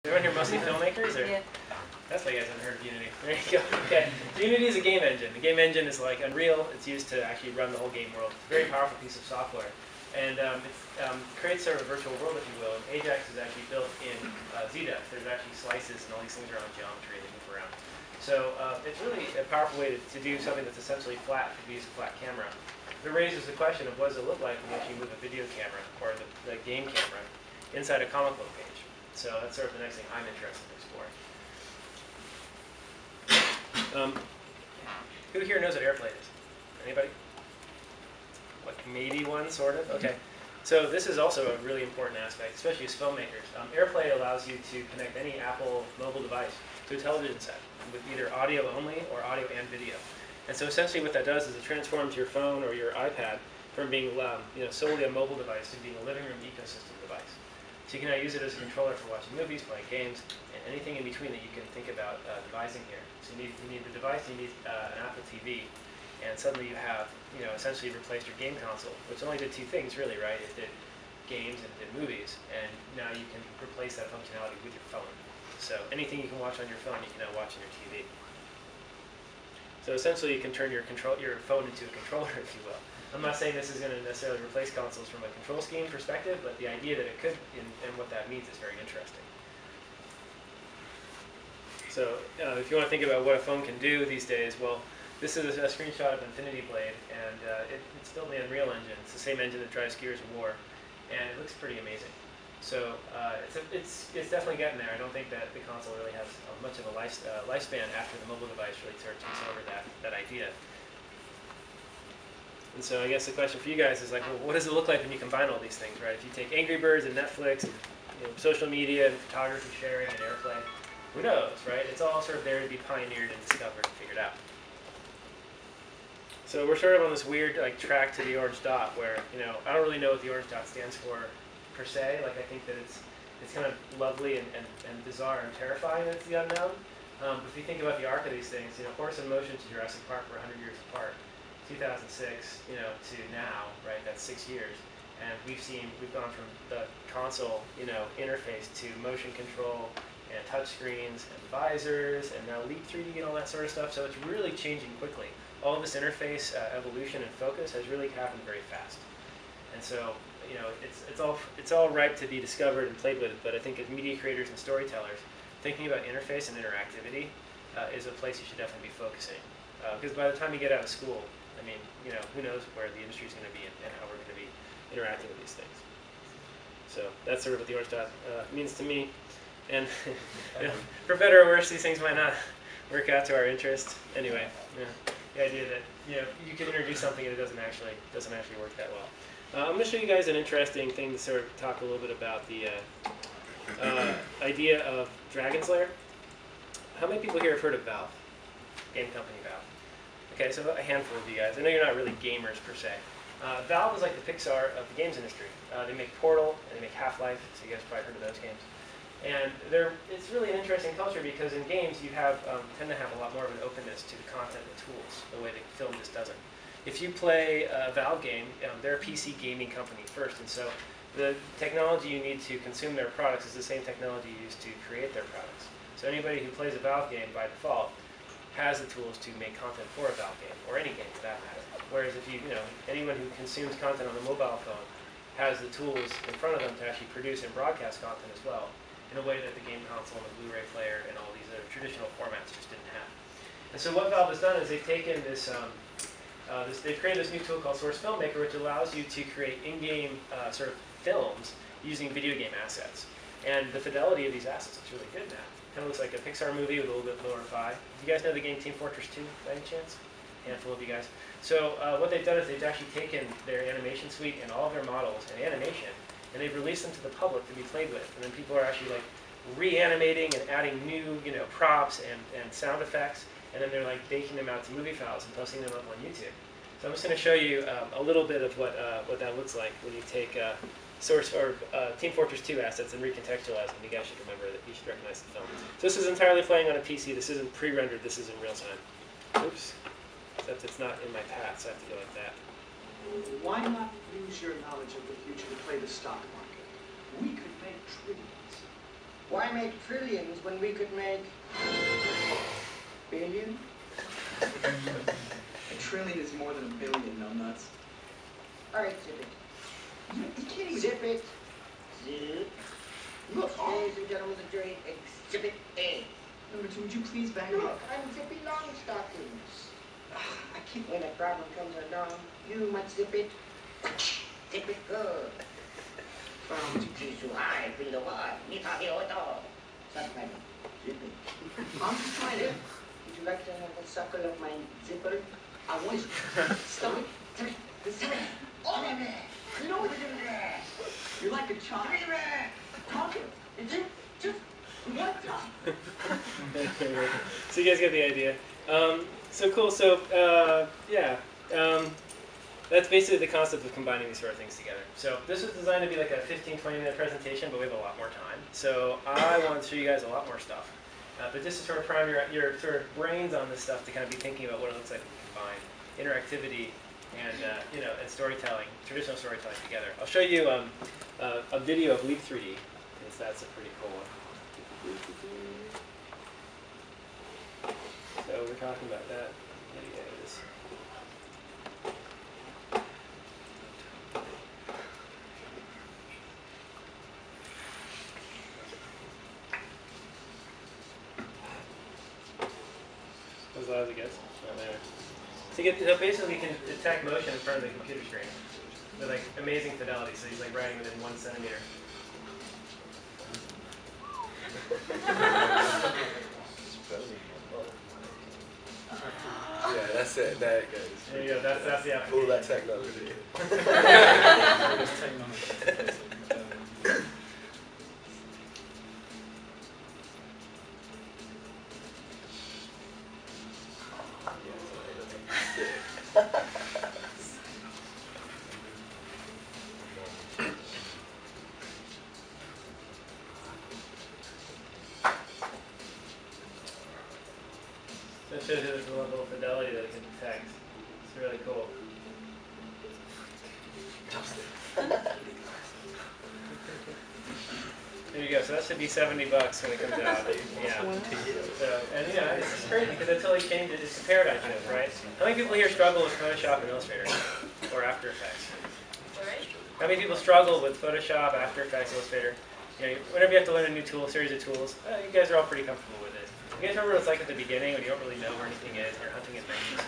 Everyone here mostly filmmakers? Or? Yeah. That's why you guys haven't heard of Unity. There you go. Okay. So Unity is a game engine. The game engine is like Unreal. It's used to actually run the whole game world. It's a very powerful piece of software. And it creates sort of a virtual world, if you will. And Ajax is actually built in ZDF. There's actually slices and all these things around geometry that move around. So it's really a powerful way to do something that's essentially flat if you use a flat camera. It raises the question of what does it look like when you actually move a video camera or the game camera inside a comic book page. So that's sort of the next thing I'm interested in exploring. Who here knows what AirPlay is? Anybody? Like maybe one, sort of? Okay. So this is also a really important aspect, especially as filmmakers. AirPlay allows you to connect any Apple mobile device to a television set with either audio only or audio and video. And so essentially what that does is it transforms your phone or your iPad from being solely a mobile device to being a living room ecosystem device. So you can now use it as a controller for watching movies, playing games, and anything in between that you can think about devising here. So you need the device, you need an Apple TV, and suddenly you have essentially replaced your game console, which only did two things really, right? It did games and it did movies, and now you can replace that functionality with your phone. So anything you can watch on your phone, you can now watch on your TV. So essentially you can turn your phone into a controller, if you will. I'm not saying this is going to necessarily replace consoles from a control scheme perspective, but the idea that it could and what that means is very interesting. So if you want to think about what a phone can do these days, well, this is a screenshot of Infinity Blade, and it's built in the Unreal Engine. It's the same engine that drives Gears of War, and it looks pretty amazing. So it's definitely getting there. I don't think that the console really has much of a lifespan after the mobile device really takes over that idea. And so I guess the question for you guys is like, well, what does it look like when you combine all these things, right? If you take Angry Birds and Netflix and social media and photography sharing and AirPlay, who knows, right? It's all sort of there to be pioneered and discovered and figured out. So we're sort of on this weird track to the orange dot where, I don't really know what the orange dot stands for per se. Like I think that it's kind of lovely and bizarre and terrifying that it's the unknown. But if you think about the arc of these things, Horse in Motion to Jurassic Park were 100 years apart. 2006, to now, right? That's 6 years, and we've gone from the console, interface to motion control and touch screens and visors, and now Leap 3D and all that sort of stuff. So it's really changing quickly. All of this interface evolution and focus has really happened very fast, and so it's all ripe to be discovered and played with. But I think as media creators and storytellers, thinking about interface and interactivity is a place you should definitely be focusing, because by the time you get out of school, I mean, who knows where the industry is going to be and how we're going to be interacting with these things. So that's sort of what the orange dot means to me. And for better or worse, these things might not work out to our interest. Anyway, the idea that you can introduce something and it doesn't actually work that well. I'm going to show you guys an interesting thing to sort of talk a little bit about the idea of Dragon's Lair. How many people here have heard of Valve? Game company Valve. Okay, so a handful of you guys. I know you're not really gamers per se. Valve is like the Pixar of the games industry. They make Portal and they make Half-Life, so you guys probably heard of those games. And it's really an interesting culture because in games you tend to have a lot more of an openness to the content and tools, the way that film just doesn't. If you play a Valve game, they're a PC gaming company first, and so the technology you need to consume their products is the same technology you use to create their products. So anybody who plays a Valve game by default has the tools to make content for a Valve game, or any game for that matter. Whereas if anyone who consumes content on a mobile phone has the tools in front of them to actually produce and broadcast content as well, in a way that the game console and the Blu-ray player and all these other traditional formats just didn't have. And so what Valve has done is they've taken this, they've created this new tool called Source Filmmaker, which allows you to create in-game sort of films using video game assets. And the fidelity of these assets is really good now. Kind of looks like a Pixar movie with a little bit lower phi. Do you guys know the game Team Fortress 2 by any chance? Handful of you guys. So what they've done is they've actually taken their animation suite and all of their models and animation, and they've released them to the public to be played with. And then people are actually reanimating and adding new props and sound effects, and then they're baking them out to movie files and posting them up on YouTube. So I'm just going to show you a little bit of what that looks like when you take Team Fortress 2 assets and recontextualize them. You guys should remember that you should recognize the film. So this is entirely playing on a PC. This isn't pre-rendered. This is in real time. Oops. Except it's not in my path, so I have to go like that. Why not use your knowledge of the future to play the stock market? We could make trillions. Why make trillions when we could make billion? A trillion is more than a billion, numbnuts. All right, zip it. You can't even... Zip it. Zip. Look, ladies and gentlemen of the jury, exhibit A. Number two, would you please bang Look, up? I'm zipping long stockings. I can't... When a problem comes along, you must zip it. Zip it good. From Jisu high, below high, nita hioto. Something. Zip it. I'm just trying to... Would you like to have a suckle of my zipper? I want to... Stop it. Zip it. Zip it. Oh, baby. You know what you're doing. You're like a child. Talking. It's just what time? So you guys get the idea. So cool. So yeah, that's basically the concept of combining these sort of things together. So this was designed to be like a 15-20-minute presentation, but we have a lot more time. So I want to show you guys a lot more stuff. But just to sort of prime your sort of brains on this stuff to kind of be thinking about what it looks like to combine interactivity and and storytelling, traditional storytelling together. I'll show you a video of Leap 3D, because that's a pretty cool one. So we're talking about that videos. As loud as it gets. Not there. So basically you can detect motion in front of the computer screen with like amazing fidelity. So he's like writing within 1 centimeter. Yeah, that's it. There it goes. There you go. That's the application. All that technology. That shows you the level of fidelity that it can detect. It's really cool. There you go. So that should be $70 when it comes out. Yeah. So it's just crazy because it totally changes. It's a paradigm shift, right? How many people here struggle with Photoshop and Illustrator or After Effects? How many people struggle with Photoshop, After Effects, Illustrator? Whenever you have to learn a new tool, series of tools, you guys are all pretty comfortable with it. You guys remember what it's like at the beginning when you don't really know where anything is and you're hunting in menus?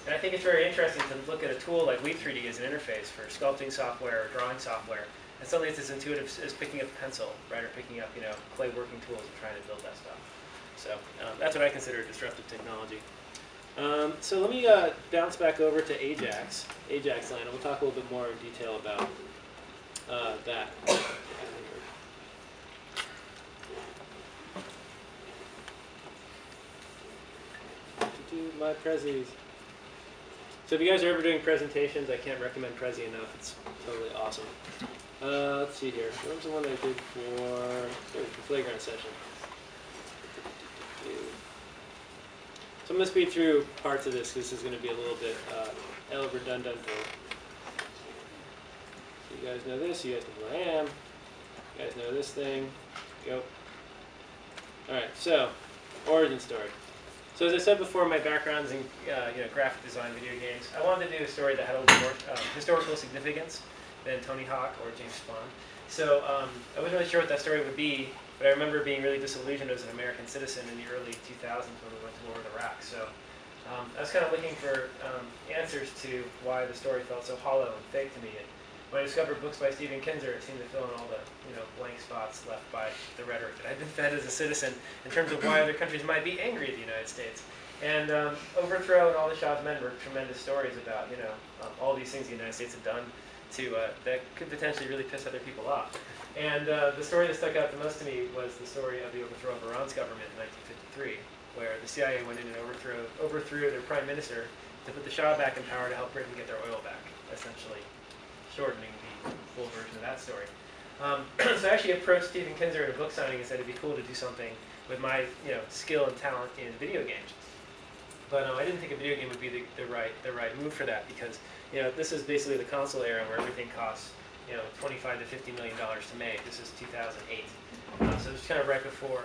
And I think it's very interesting to look at a tool like Leap 3D as an interface for sculpting software or drawing software. And suddenly it's as intuitive as picking up a pencil, right? Or picking up, clay working tools and trying to build that stuff. So that's what I consider disruptive technology. So let me bounce back over to Ajax land, and we'll talk a little bit more in detail about that. My Prezzies. So if you guys are ever doing presentations, I can't recommend Prezi enough. It's totally awesome. Let's see here. What was the one that I did for the playground session? So I'm going to speed through parts of this. This is going to be a little bit redundant. So you guys know this. You guys know who I am. You guys know this thing. Go. All right. So origin story. So as I said before, my background's in graphic design, video games. I wanted to do a story that had a little more historical significance than Tony Hawk or James Bond. So I wasn't really sure what that story would be, but I remember being really disillusioned as an American citizen in the early 2000s when we went to war with Iraq. So I was kind of looking for answers to why the story felt so hollow and fake to me. And when I discovered books by Stephen Kinzer, it seemed to fill in all the blank spots left by the rhetoric that I'd been fed as a citizen in terms of why other countries might be angry at the United States. And Overthrow and All the Shah's Men were tremendous stories about all these things the United States had done that could potentially really piss other people off. And the story that stuck out the most to me was the story of the overthrow of Iran's government in 1953, where the CIA went in and overthrew their prime minister to put the Shah back in power to help Britain get their oil back, essentially shortening the full version of that story. So I actually approached Stephen Kinzer at a book signing and said it'd be cool to do something with my skill and talent in video games. But I didn't think a video game would be the right move for that because this is basically the console era where everything costs $25 to $50 million to make. This is 2008. So it was kind of right before